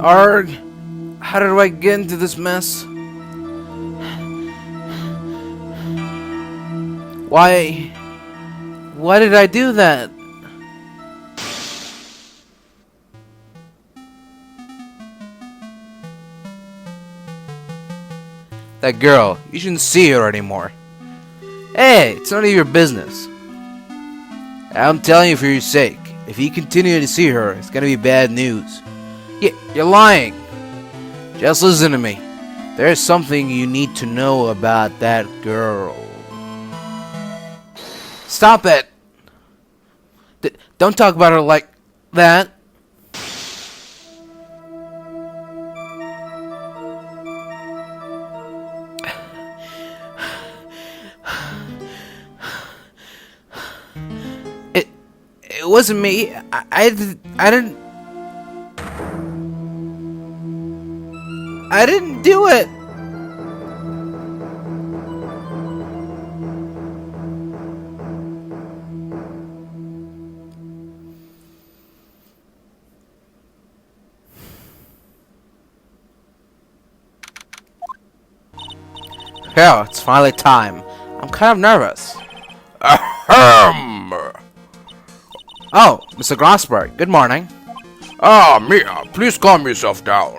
Arg, how did I get into this mess? Why did I do that? That girl, you shouldn't see her anymore. Hey, it's none of your business. I'm telling you for your sake. If you continue to see her, it's gonna be bad news. You're lying. Just listen to me. There's something you need to know about that girl. Stop it! Don't talk about her like that. It wasn't me. I didn't do it. Yeah, it's finally time. I'm kind of nervous. Ahem! Oh, Mr. Grossberg, good morning. Ah, Mia, please calm yourself down.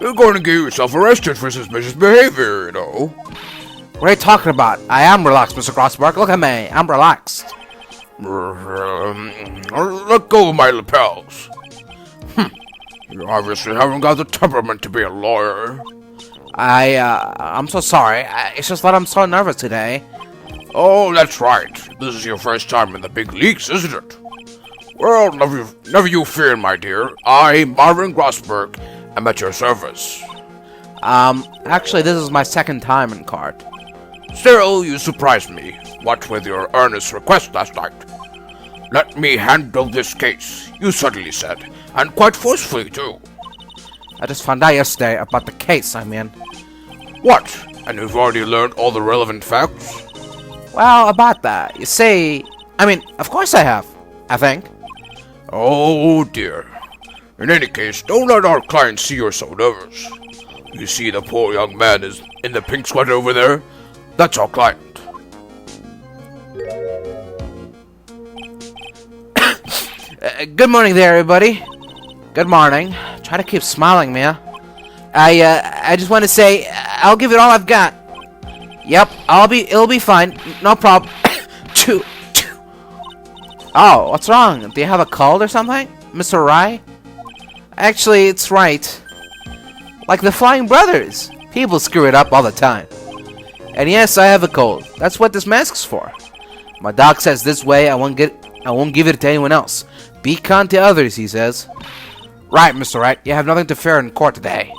You're going to get yourself arrested for suspicious behavior, you know. What are you talking about? I am relaxed, Mr. Grossberg. Look at me. I'm relaxed. Let go of my lapels. You obviously haven't got the temperament to be a lawyer. I'm so sorry. It's just that I'm so nervous today. Oh, that's right. This is your first time in the big leagues, isn't it? Well, never you fear, my dear. I, Marvin Grossberg, am at your service. Actually, this is my second time in court. Still, you surprised me. What with your earnest request last night? Let me handle this case, you suddenly said, and quite forcefully, too. I just found out yesterday about the case, I mean. What? And you've already learned all the relevant facts? Well, about that, you see... I mean, of course I have, I think. Oh, dear. In any case, don't let our client see you're so nervous. You see the poor young man is in the pink sweater over there? That's our client. Good morning there, everybody. Good morning. Try to keep smiling, Mia. I just want to say, I'll give it all I've got. Yep, it'll be fine. No problem. Oh, what's wrong? Do you have a cold or something, Mr. Wright? Actually, it's Wright. Like the Flying Brothers. People screw it up all the time. And yes, I have a cold. That's what this mask's for. My doc says this way I won't give it to anyone else. Be kind to others, he says. Right, Mr. Wright, you have nothing to fear in court today.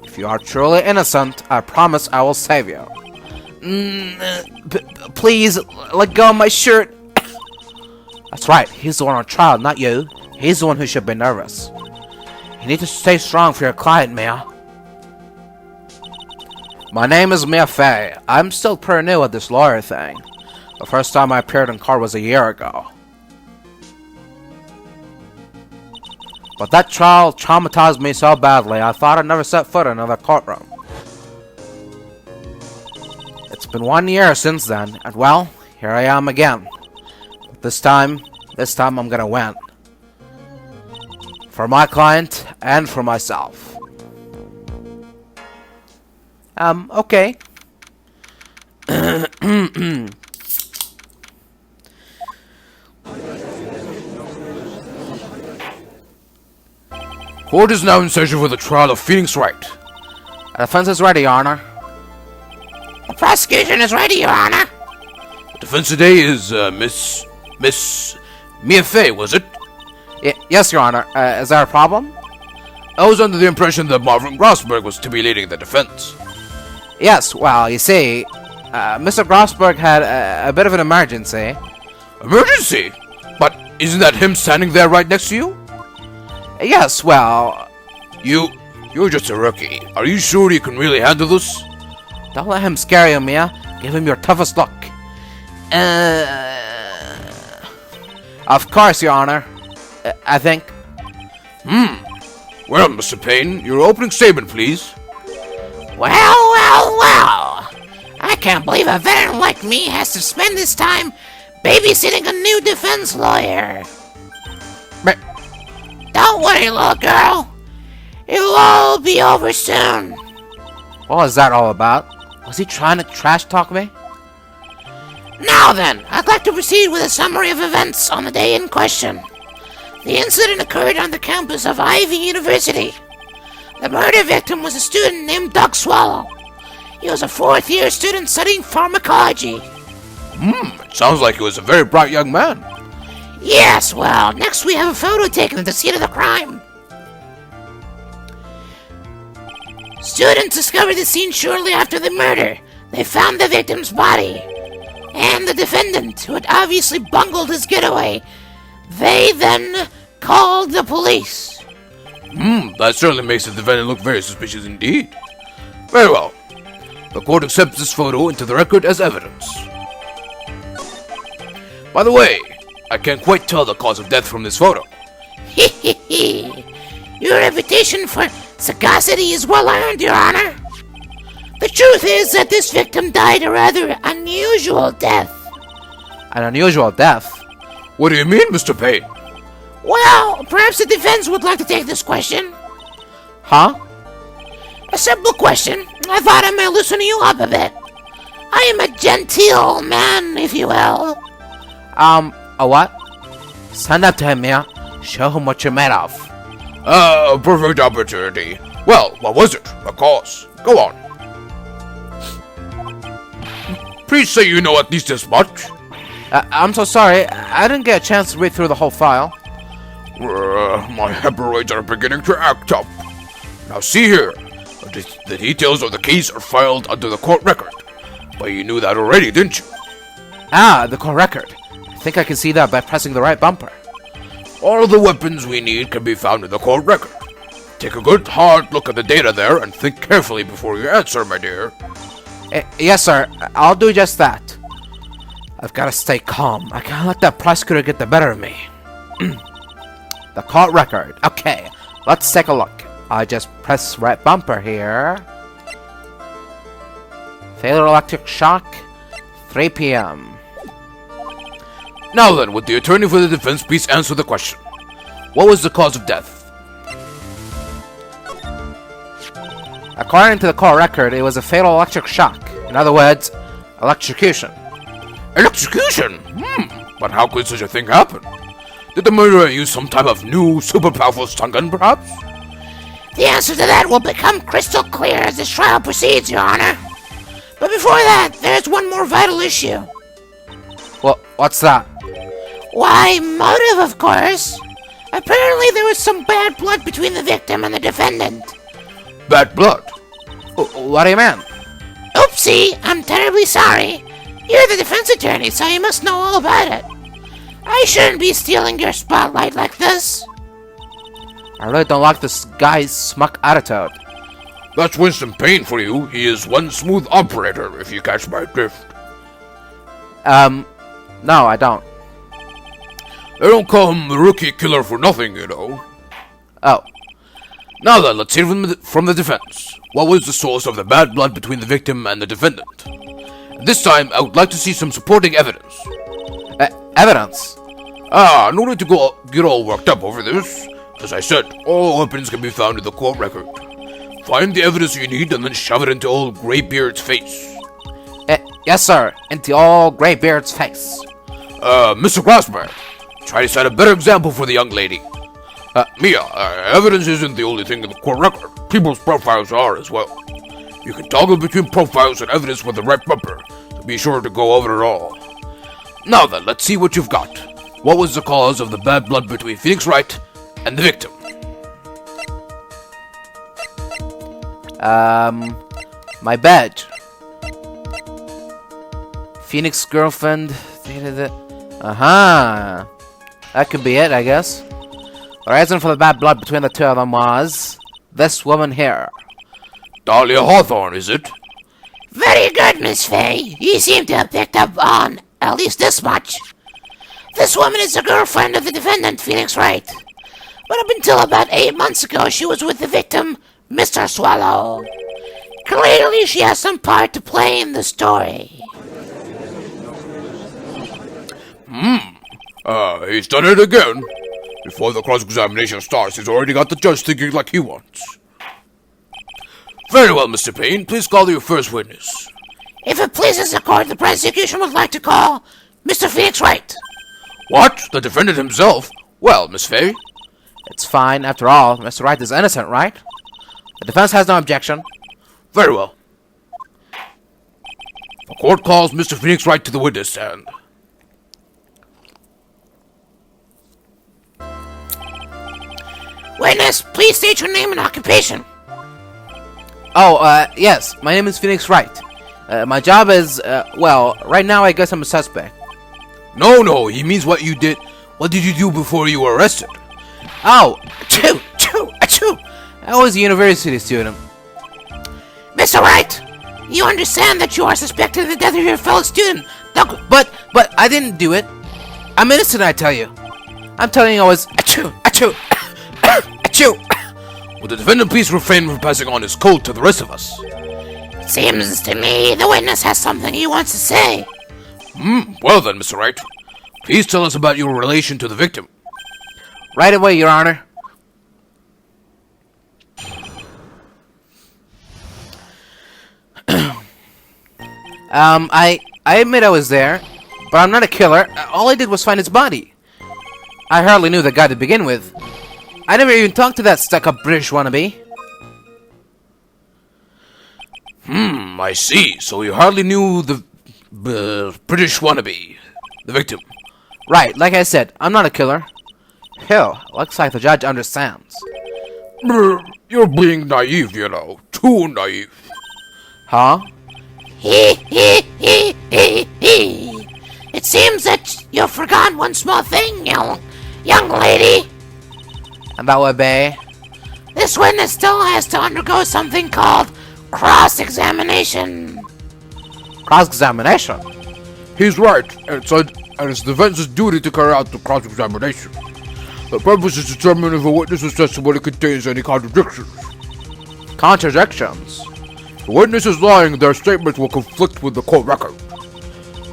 If you are truly innocent, I promise I will save you. Please, let go of my shirt. That's right, he's the one on trial, not you. He's the one who should be nervous. You need to stay strong for your client, Mia. My name is Mia Fey. I'm still pretty new at this lawyer thing. The first time I appeared in court was a year ago. But that trial traumatized me so badly, I thought I'd never set foot in another courtroom. It's been 1 year since then, and well, here I am again. This time I'm gonna win. For my client, and for myself. Okay. Court is now in session for the trial of Phoenix Wright. The defense is ready, Your Honor. The prosecution is ready, Your Honor. The defense today is, Miss Mia Fey, was it? Yes, Your Honor. Is there a problem? I was under the impression that Marvin Grossberg was to be leading the defense. Yes, well, you see, Mr. Grossberg had a bit of an emergency. Emergency? But isn't that him standing there right next to you? Yes, well... You're just a rookie. Are you sure you can really handle this? Don't let him scare you, Mia. Give him your toughest look. Of course, Your Honor. I think. Well, Mr. Payne, your opening statement, please. Well. I can't believe a veteran like me has to spend his time babysitting a new defense lawyer. But Don't worry, little girl. It'll all be over soon. what was that all about? Was he trying to trash talk me? Now then, I'd like to proceed with a summary of events on the day in question. The incident occurred on the campus of Ivy University. The murder victim was a student named Doug Swallow. He was a fourth-year student studying pharmacology. It sounds like he was a very bright young man. Yes, well, next we have a photo taken at the scene of the crime. Students discovered the scene shortly after the murder. They found the victim's body and the defendant, who had obviously bungled his getaway. They then called the police. That certainly makes the defendant look very suspicious indeed. Very well. The court accepts this photo into the record as evidence. By the way, I can't quite tell the cause of death from this photo. Your reputation for sagacity is well earned, Your Honor. The truth is that this victim died a rather unusual death. An unusual death? What do you mean, Mr. Payne? Well, perhaps the defense would like to take this question. Huh? A simple question. I thought I might loosen you up a bit. I am a genteel man, if you will. A what? Stand up to him, Mia. Show him what you're made of. A perfect opportunity. Well, what was it? A cause. Go on. Please say you know at least this much. I'm so sorry. I didn't get a chance to read through the whole file. My hemorrhoids are beginning to act up. Now see here. The details of the case are filed under the court record. But you knew that already, didn't you? Ah, the court record. I think I can see that by pressing the right bumper. All of the weapons we need can be found in the court record. Take a good hard look at the data there and think carefully before you answer, my dear. Yes, sir. I'll do just that. I've got to stay calm. I can't let that prosecutor get the better of me. The court record. Okay, let's take a look. I just press right bumper here. Fatal electric shock, 3 p.m. Now then, would the attorney for the defense please answer the question? What was the cause of death? According to the court record, it was a fatal electric shock. In other words, electrocution. Electrocution? But how could such a thing happen? Did the murderer use some type of new, super powerful stun gun, perhaps? The answer to that will become crystal clear as this trial proceeds, Your Honor. But before that, there's one more vital issue. Well, what's that? Why, motive, of course. Apparently there was some bad blood between the victim and the defendant. Bad blood? What do you mean? Oopsie, I'm terribly sorry. You're the defense attorney, so you must know all about it. I shouldn't be stealing your spotlight like this. I really don't like this guy's smuck attitude. That's Winston Payne for you. He is one smooth operator, if you catch my drift. No, I don't. They don't call him the rookie killer for nothing, you know. Oh. Now then, let's hear from the defense. What was the source of the bad blood between the victim and the defendant? And this time, I would like to see some supporting evidence. Evidence? No need to get all worked up over this. As I said, all weapons can be found in the court record. Find the evidence you need and then shove it into old Greybeard's face. Yes, sir. Into old Greybeard's face. Mr. Glassberg, try to set a better example for the young lady. Mia, evidence isn't the only thing in the court record. People's profiles are as well. You can toggle between profiles and evidence with the right bumper, so be sure to go over it all. Now then, let's see what you've got. What was the cause of the bad blood between Phoenix Wright and the victim? My badge. Phoenix girlfriend. That could be it, I guess. The reason for the bad blood between the two of them was this woman here. Dahlia Hawthorne, is it? Very good, Miss Fay. You seem to have picked up on at least this much. This woman is the girlfriend of the defendant, Phoenix Wright. but up until about 8 months ago, she was with the victim, Mr. Swallow. Clearly, she has some part to play in the story. He's done it again. Before the cross-examination starts, he's already got the judge thinking like he wants. Very well, Mr. Payne. Please call your first witness. If it pleases the court, the prosecution would like to call Mr. Phoenix Wright. What? The defendant himself? Well, Miss Fay? It's fine. After all, Mr. Wright is innocent, right? The defense has no objection. Very well. The court calls Mr. Phoenix Wright to the witness stand. Witness, please state your name and occupation. Oh, yes. My name is Phoenix Wright. My job is, well, right now I guess I'm a suspect. No, he means what you did. What did you do before you were arrested? Oh, achoo. I was a university student. Mr. Wright, you understand that you are suspected of the death of your fellow student. But I didn't do it. I'm innocent, I tell you. I'm telling you I was achoo. Would the defendant please refrain from passing on his code to the rest of us? It seems to me the witness has something he wants to say. Well then, Mr. Wright. Please tell us about your relation to the victim. Right away, Your Honor. I admit I was there, but I'm not a killer. All I did was find his body. I hardly knew the guy to begin with. I never even talked to that stuck-up British wannabe. I see. So you hardly knew the British wannabe, the victim. Right, like I said, I'm not a killer. Hell, looks like the judge understands. You're being naive, you know. Too naive. Huh? It seems that you've forgotten one small thing, young lady. And that would be... This witness still has to undergo something called cross-examination. Cross-examination? He's right, and it's the defense's duty to carry out the cross-examination. The purpose is to determine if a witness's testimony contains any contradictions. Contradictions? If the witness is lying, their statement will conflict with the court record.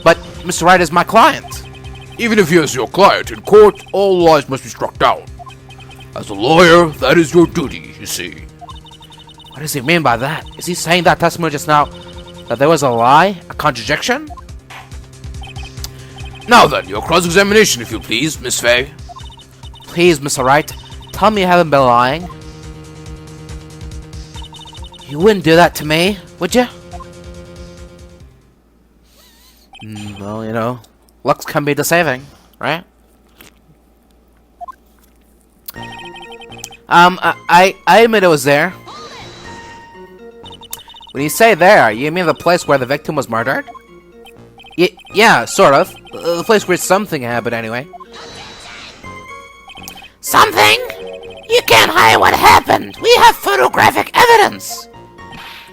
But Mr. Wright is my client. Even if he is your client, in court, all lies must be struck down. As a lawyer, that is your duty, you see. What does he mean by that? Is he saying that testimony just now that there was a lie? A contradiction? Now then, your cross-examination, if you please, Miss Fay. Please, Mr. Wright, tell me you haven't been lying. You wouldn't do that to me, would you? Well, you know, looks can be deceiving, right? I admit it was there. When you say there, you mean the place where the victim was murdered? Yeah, sort of. The place where something happened, anyway. Something? You can't hide what happened. We have photographic evidence.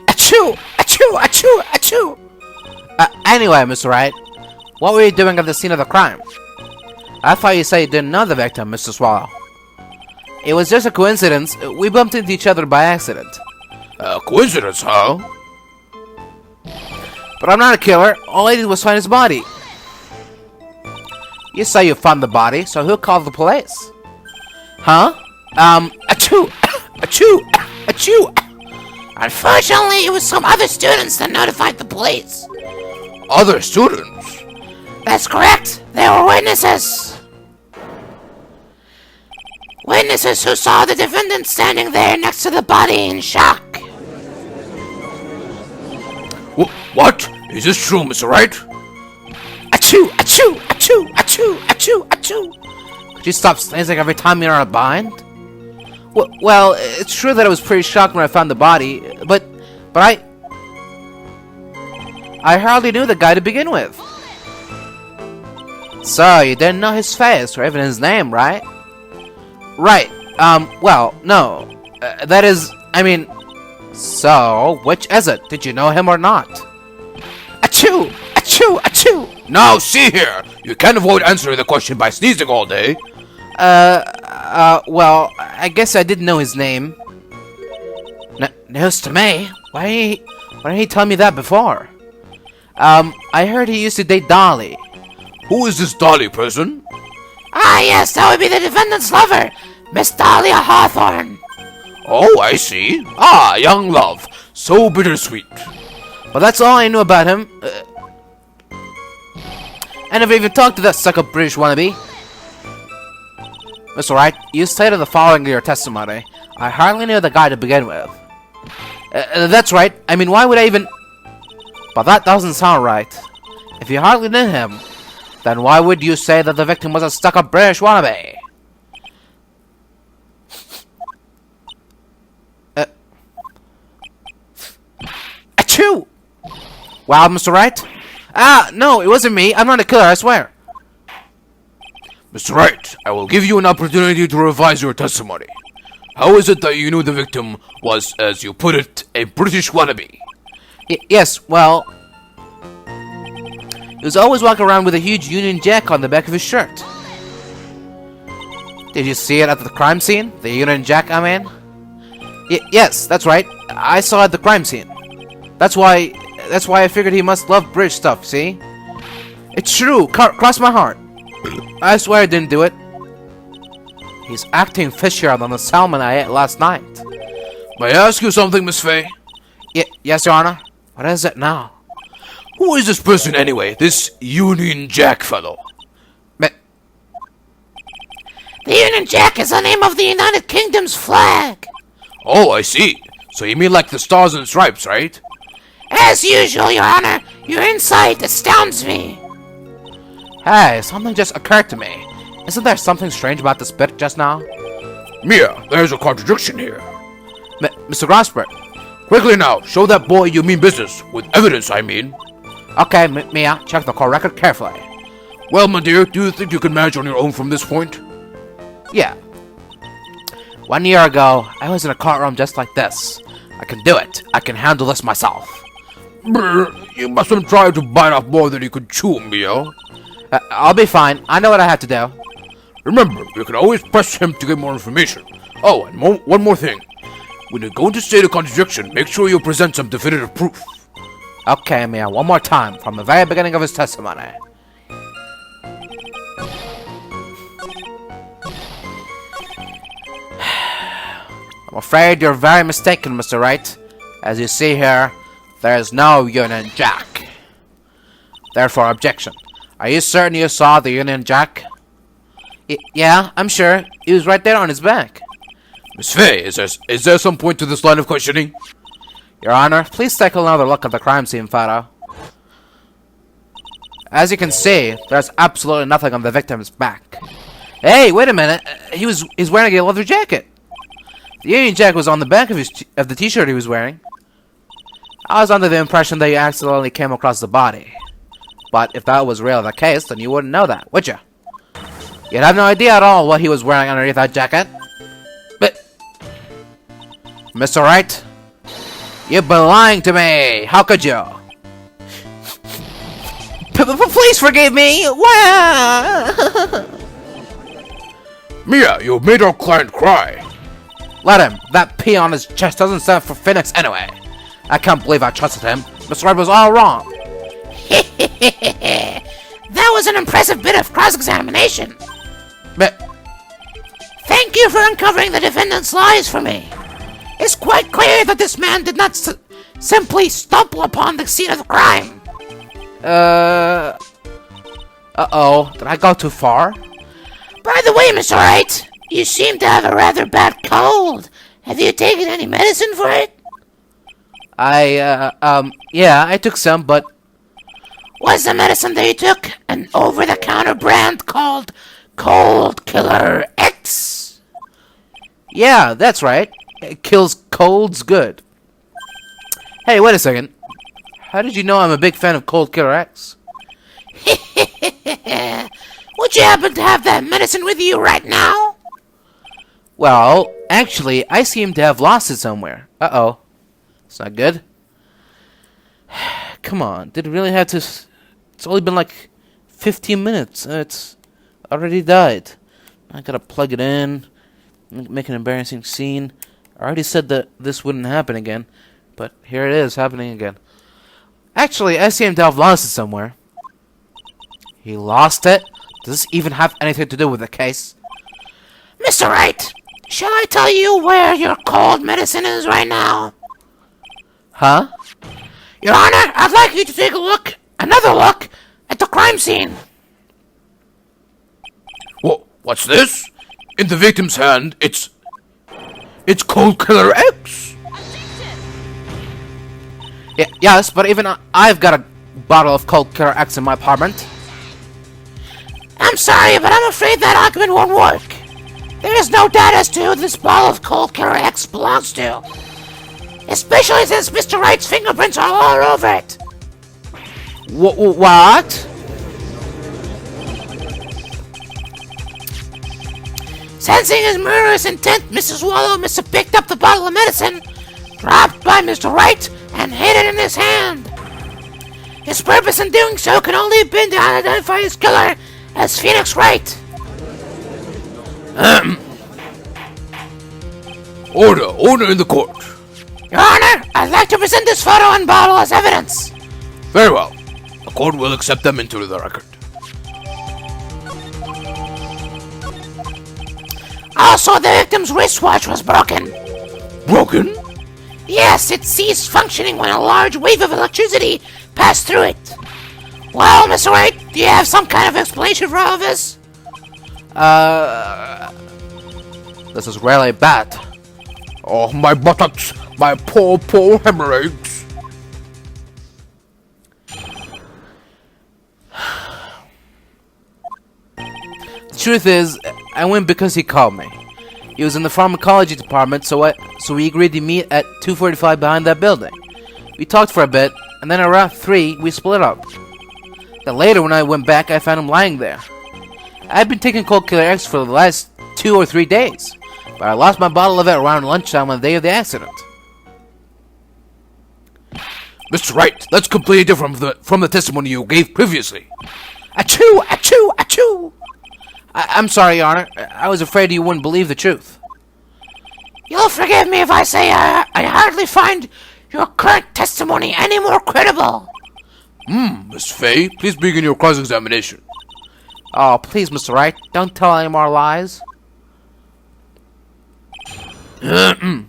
Achoo! Anyway, Mr. Wright, what were you doing at the scene of the crime? I thought you said you didn't know the victim, Mr. Swallow. It was just a coincidence. We bumped into each other by accident. Coincidence, huh? But I'm not a killer. All I did was find his body. You say you found the body, so who called the police? Huh? Achoo! Unfortunately, it was some other students that notified the police. Other students? That's correct. They were witnesses. Witnesses who saw the defendant standing there next to the body in shock. What? Is this true, Mr. Wright? Achoo! Could you stop sneezing every time you're in a bind? Well, it's true that I was pretty shocked when I found the body, but I hardly knew the guy to begin with. So, you didn't know his face or even his name, right? Right, well, no. That is, I mean... So, which is it? Did you know him or not? Achoo! Now, see here! You can't avoid answering the question by sneezing all day. Well, I guess I didn't know his name. News to me. Why didn't he tell me that before? I heard he used to date Dolly. Who is this Dolly person? Ah, yes, that would be the defendant's lover, Miss Dahlia Hawthorne. Oh, I see. Ah, young love. So bittersweet. But that's all I knew about him. I never even talked to that suck-up British wannabe. Mr. Wright, you stated the following in your testimony. I hardly knew the guy to begin with. That's right. I mean, why would I even... But that doesn't sound right. If you hardly knew him, then why would you say that the victim was a stuck-up British wannabe? Achoo! Wow, Mr. Wright? Ah, no, it wasn't me. I'm not a killer, I swear. Mr. Wright, I will give you an opportunity to revise your testimony. How is it that you knew the victim was, as you put it, a British wannabe? Yes, well... He was always walking around with a huge Union Jack on the back of his shirt. Did you see it at the crime scene? The Union Jack, I mean? Yes, that's right. I saw it at the crime scene. That's why I figured he must love British stuff, see? It's true, cross my heart. I swear I didn't do it. He's acting fishier than the salmon I ate last night. May I ask you something, Miss Fay? Yes, Your Honor. What is it now? Who is this person anyway? This Union Jack fellow? The Union Jack is the name of the United Kingdom's flag. Oh, I see. So you mean like the stars and stripes, right? As usual, Your Honor, your insight astounds me. Hey, something just occurred to me. Isn't there something strange about this bit just now? Mia, there's a contradiction here. Mr. Grosbert. Quickly now, show that boy you mean business. With evidence, I mean. Okay, Mia, check the call record carefully. Well, my dear, do you think you can manage on your own from this point? Yeah. 1 year ago, I was in a courtroom just like this. I can do it. I can handle this myself. Brr, you mustn't try to bite off more than you could chew, Mia. I'll be fine. I know what I have to do. Remember, you can always press him to get more information. Oh, and one more thing. When you're going to state a contradiction, make sure you present some definitive proof. Okay, Mia, one more time, from the very beginning of his testimony. I'm afraid you're very mistaken, Mr. Wright. As you see here, there is no Union Jack. Therefore, objection. Are you certain you saw the Union Jack? Yeah, I'm sure. He was right there on his back. Miss Fay, is there some point to this line of questioning? Your Honor, please take another look at the crime scene photo. As you can see, there's absolutely nothing on the victim's back. Hey, wait a minute. He's wearing a leather jacket. The Union Jack was on the back of the t-shirt he was wearing. I was under the impression that you accidentally came across the body. But if that was really the case, then you wouldn't know that, would you? You'd have no idea at all what he was wearing underneath that jacket. But... Mr. Wright, you've been lying to me! How could you? Please forgive me! Mia, you made our client cry. Let him. That P on his chest doesn't stand for Phoenix anyway. I can't believe I trusted him. Mr. Wright was all wrong. That was an impressive bit of cross-examination. But... Thank you for uncovering the defendant's lies for me. It's quite clear that this man did not simply stumble upon the scene of the crime. Uh-oh. Did I go too far? By the way, Mr. Wright, you seem to have a rather bad cold. Have you taken any medicine for it? Yeah, I took some, but... Was the medicine that you took an over-the-counter brand called Cold Killer X? Yeah, that's right. It kills colds good. Hey, wait a second. How did you know I'm a big fan of Cold Killer X? Would you happen to have that medicine with you right now? Well, actually, I seem to have lost it somewhere. Uh-oh. It's not good. Come on, did it really have to... It's only been like 15 minutes. It's already died. I gotta plug it in. Make an embarrassing scene. I already said that this wouldn't happen again, but here it is, happening again. Actually, I see him Delve lost it somewhere. He lost it? Does this even have anything to do with the case? Mr. Wright, shall I tell you where your cold medicine is right now? Huh? Your Honor, I'd like you to take a look, another look, at the crime scene. What's this? In the victim's hand, it's Cold Killer X. Yes, but even I've got a bottle of Cold Killer X in my apartment. I'm sorry, but I'm afraid that argument won't work. There is no doubt as to who this bottle of Cold Killer X belongs to. Especially since Mr. Wright's fingerprints are all over it. What? Sensing his murderous intent, Mr. Swallow must have picked up the bottle of medicine dropped by Mr. Wright and hid it in his hand. His purpose in doing so can only have been to identify his killer as Phoenix Wright. Order in the court. Your Honor, I'd like to present this photo and bottle as evidence. Very well. The court will accept them into the record. Also, the victim's wristwatch was broken. Broken? Yes, it ceased functioning when a large wave of electricity passed through it. Well, Mr. Wright, do you have some kind of explanation for all of this? This is really bad. Oh, my buttocks! My poor hemorrhoids! The truth is, I went because he called me. He was in the pharmacology department, so we agreed to meet at 245 behind that building. We talked for a bit, and then around 3, we split up. Then later, when I went back, I found him lying there. I'd been taking Cold Killer X for the last 2 or 3 days, but I lost my bottle of it around lunchtime on the day of the accident. Mr. Wright, that's completely different from the testimony you gave previously. Achoo! Achoo! Achoo! I'm sorry, Your Honor. I was afraid you wouldn't believe the truth. You'll forgive me if I say I hardly find your current testimony any more credible. Miss Fay, please begin your cross-examination. Oh, please, Mr. Wright, don't tell any more lies. The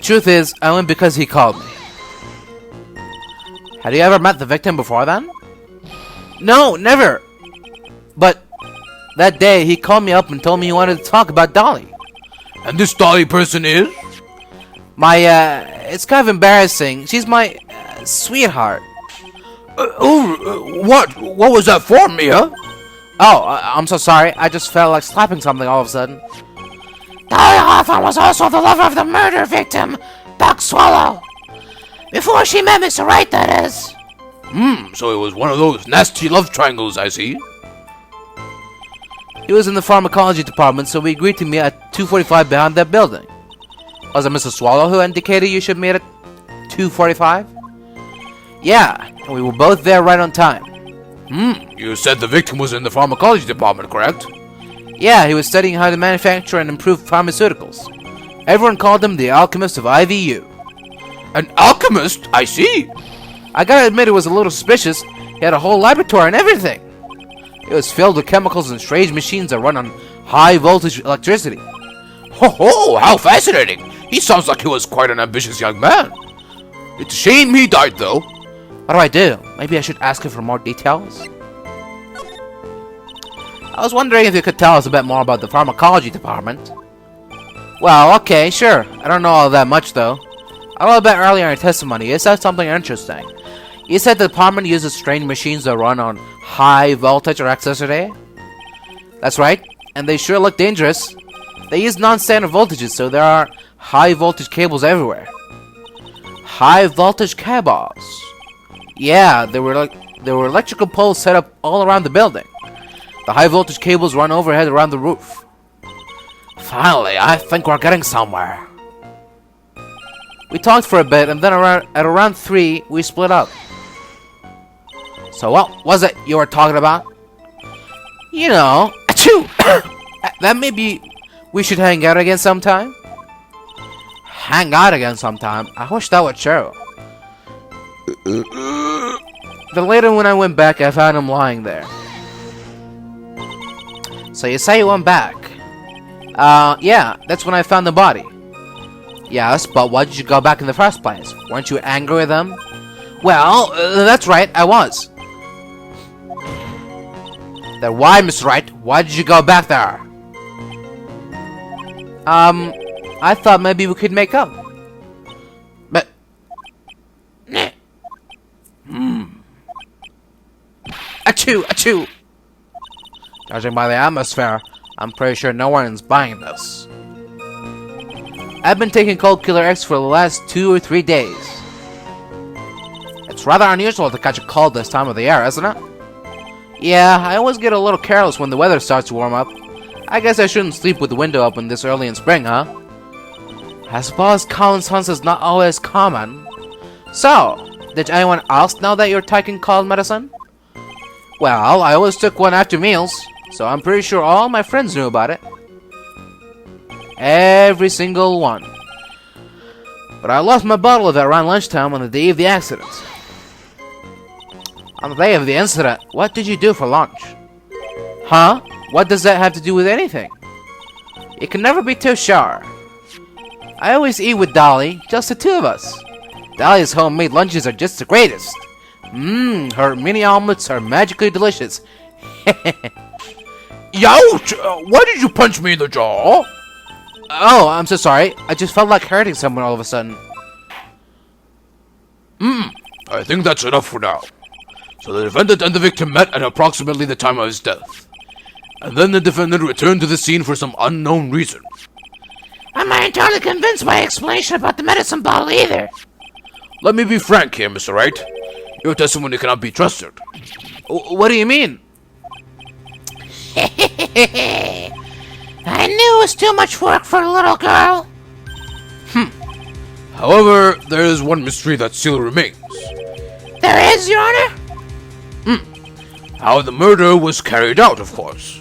truth is, I went because he called me. Had you ever met the victim before then? No, never. But that day, he called me up and told me he wanted to talk about Dolly. And this Dolly person is? It's kind of embarrassing. She's my sweetheart. What? What was that for, Mia? Oh, I'm so sorry. I just felt like slapping something all of a sudden. Dolly Hawthorne was also the lover of the murder victim, Doc Swallow. Before she met Mr. Wright, that is. So it was one of those nasty love triangles, I see. He was in the pharmacology department, so we agreed to meet at 245 behind that building. Was it Mr. Swallow who indicated you should meet at 245? Yeah, and we were both there right on time. You said the victim was in the pharmacology department, correct? Yeah, he was studying how to manufacture and improve pharmaceuticals. Everyone called him the alchemist of IVU. An alchemist? I see. I gotta admit it was a little suspicious. He had a whole laboratory and everything. It was filled with chemicals and strange machines that run on high voltage electricity. Ho, how fascinating. He sounds like he was quite an ambitious young man. It's a shame he died, though. What do I do? Maybe I should ask him for more details? I was wondering if you could tell us a bit more about the pharmacology department. Well, okay, sure. I don't know all that much, though. A little bit earlier in your testimony, you said something interesting. You said the department uses strange machines that run on high voltage or electricity? That's right, and they sure look dangerous. They use non-standard voltages, so there are high voltage cables everywhere. High voltage cables? Yeah, there were electrical poles set up all around the building. The high voltage cables run overhead around the roof. Finally, I think we're getting somewhere. We talked for a bit, and then at around 3, we split up. So what was it you were talking about? You know, achoo! That maybe we should hang out again sometime? Hang out again sometime? I wish that were true. Then later when I went back, I found him lying there. So you say you went back? Yeah, that's when I found the body. Yes, but why did you go back in the first place? Weren't you angry with him? Well, that's right, I was. Then why, Mr. Wright? Why did you go back there? I thought maybe we could make up. But... Achoo! Achoo! Judging by the atmosphere, I'm pretty sure no one's buying this. I've been taking Cold Killer X for the last 2 or 3 days. It's rather unusual to catch a cold this time of the year, isn't it? Yeah, I always get a little careless when the weather starts to warm up. I guess I shouldn't sleep with the window open this early in spring, huh? I suppose common sense is not always common. So, did anyone else know that you're taking cold medicine? Well, I always took one after meals, so I'm pretty sure all my friends knew about it. Every single one. But I lost my bottle of it around lunchtime on the day of the accident. On the day of the incident, what did you do for lunch? Huh? What does that have to do with anything? You can never be too sure. I always eat with Dolly, just the two of us. Dolly's homemade lunches are just the greatest. Her mini omelets are magically delicious. Youch! Why did you punch me in the jaw? Oh, I'm so sorry. I just felt like hurting someone all of a sudden. I think that's enough for now. So the defendant and the victim met at approximately the time of his death. And then the defendant returned to the scene for some unknown reason. I'm not entirely convinced by your explanation about the medicine bottle either. Let me be frank here, Mr. Wright. Your testimony cannot be trusted. What do you mean? I knew it was too much work for a little girl. However, there is one mystery that still remains. There is, Your Honor? How the murder was carried out, of course.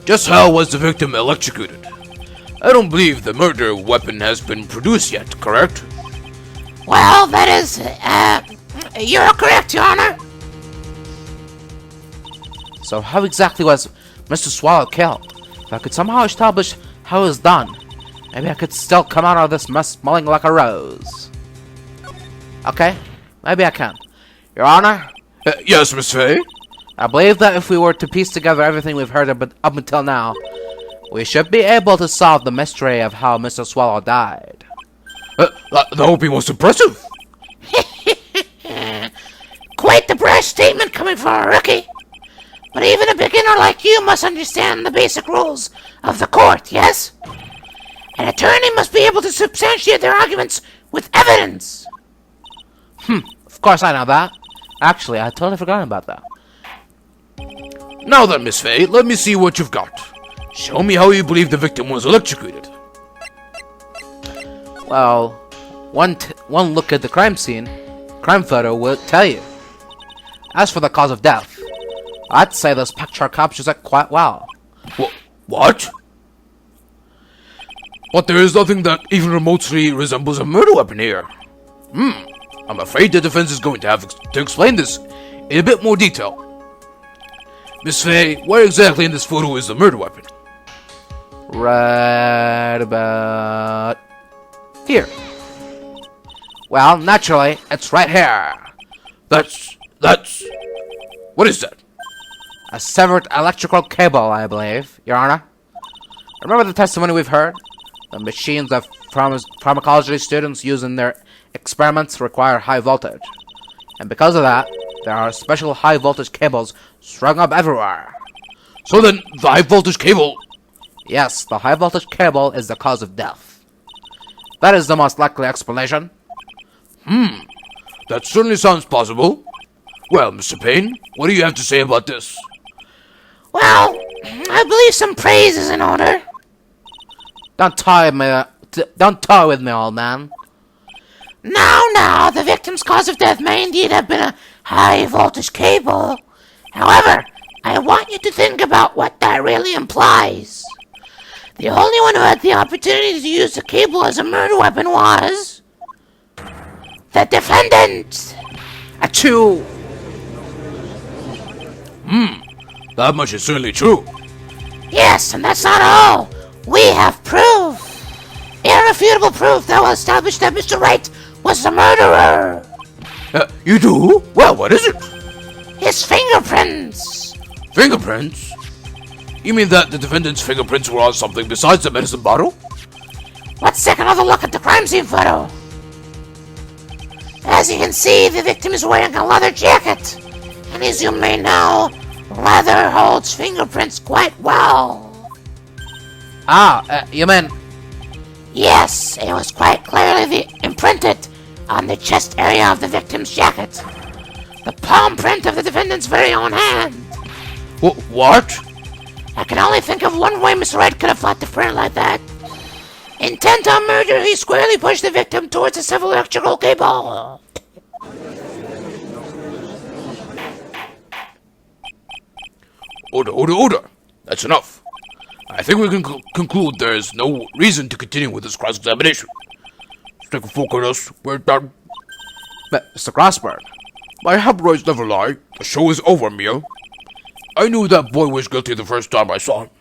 Just how was the victim electrocuted? I don't believe the murder weapon has been produced yet, correct? Well, that is, you're correct, Your Honor. So how exactly was Mr. Swallow killed? If I could somehow establish how it was done, maybe I could still come out of this mess smelling like a rose. Okay, maybe I can. Your Honor? Yes, Miss Fay? I believe that if we were to piece together everything we've heard up until now, we should be able to solve the mystery of how Mr. Swallow died. That would be most impressive. Quite the brash statement coming from a rookie. But even a beginner like you must understand the basic rules of the court, yes? An attorney must be able to substantiate their arguments with evidence. Of course I know that. Actually, I totally forgot about that. Now then, Miss Fay, let me see what you've got. Show me how you believe the victim was electrocuted. Well, one look at the crime photo will tell you. As for the cause of death, I'd say this picture captures it quite well. What? But there is nothing that even remotely resembles a murder weapon here. I'm afraid the defense is going to have to explain this in a bit more detail. Miss Fay, where exactly in this photo is the murder weapon? Right about here. Well, naturally, it's right here. That's... What is that? A severed electrical cable, I believe, Your Honor. Remember the testimony we've heard? The machines that pharmacology students use in their experiments require high voltage. And because of that, there are special high voltage cables strung up everywhere. So then, the high voltage cable... Yes, the high voltage cable is the cause of death. That is the most likely explanation. That certainly sounds plausible. Well, Mr. Payne, what do you have to say about this? Well, I believe some praise is in order. Don't toy with me, old man. Now, the victim's cause of death may indeed have been a high voltage cable. However, I want you to think about what that really implies. The only one who had the opportunity to use the cable as a murder weapon was... the defendant! Achoo! That much is certainly true. Yes, and that's not all. We have proof. Irrefutable proof that will establish that Mr. Wright was the murderer. You do? Well, what is it? His fingerprints. Fingerprints? You mean that the defendant's fingerprints were on something besides the medicine bottle? Let's take another look at the crime scene photo. As you can see, the victim is wearing a leather jacket. And as you may know, leather holds fingerprints quite well. You mean... Yes, it was quite clearly imprinted on the chest area of the victim's jacket. The palm print of the defendant's very own hand. What? I can only think of one way Mr. Wright could have thought to print like that. Intent on murder, he squarely pushed the victim towards a civil electrical cable. Order. That's enough. I think we can conclude there is no reason to continue with this cross-examination. Let's take a focus. We're done. Mr. Crossberg. My hemorrhoids never lie. The show is over, Mia. I knew that boy was guilty the first time I saw him.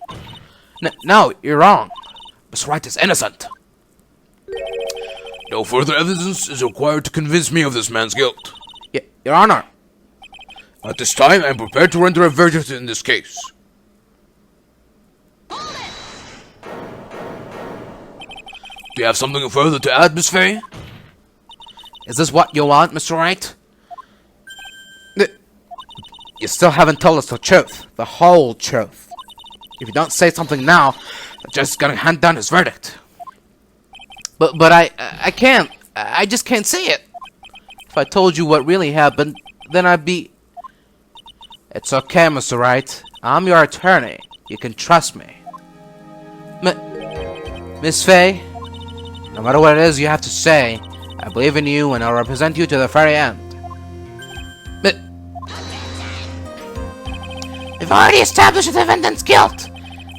No, you're wrong. Mr. Wright is innocent. No further evidence is required to convince me of this man's guilt. Your Honor. At this time, I am prepared to render a verdict in this case. Do you have something further to add, Miss Fay? Is this what you want, Mr. Wright? You still haven't told us the truth. The whole truth. If you don't say something now, the judge is gonna hand down his verdict. But I can't. I just can't say it. If I told you what really happened, then I'd be... It's okay, Mr. Wright. I'm your attorney. You can trust me. Miss Fay, no matter what it is you have to say, I believe in you and I'll represent you to the very end. We've already established the defendant's guilt.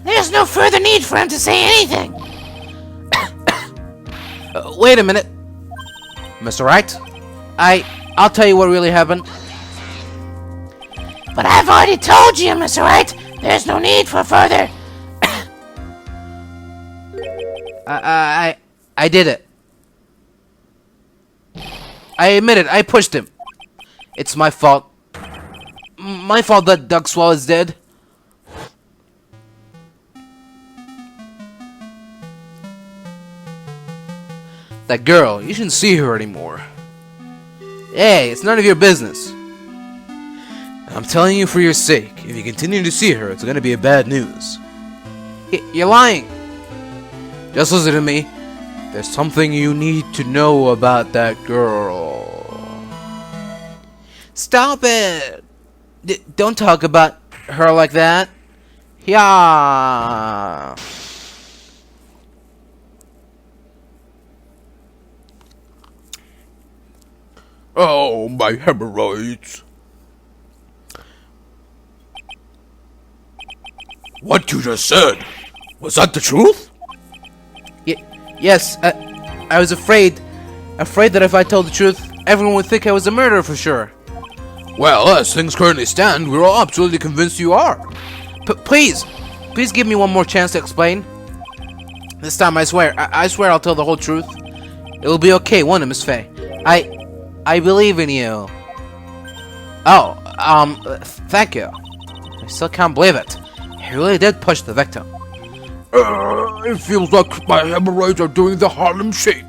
There's no further need for him to say anything. Wait a minute. Mr. Wright, I'll tell you what really happened. But I've already told you, Mr. Wright, there's no need for further... I did it. I admit it, I pushed him. It's my fault. My fault that Doug Swell is dead. That girl, you shouldn't see her anymore. Hey, it's none of your business. I'm telling you for your sake, if you continue to see her, it's gonna be bad news. You're lying. Just listen to me. There's something you need to know about that girl. Stop it! Don't talk about her like that. Yeah. Oh, my hemorrhoids. What you just said, was that the truth? Yes, I was afraid that if I told the truth, everyone would think I was a murderer for sure. Well, as things currently stand, we're all absolutely convinced you are. Please give me one more chance to explain. This time, I swear I'll tell the whole truth. It will be okay, won't it, Miss Fay? I believe in you. Oh, thank you. I still can't believe it. He really did push the victim. It feels like my hemorrhoids are doing the Harlem Shake.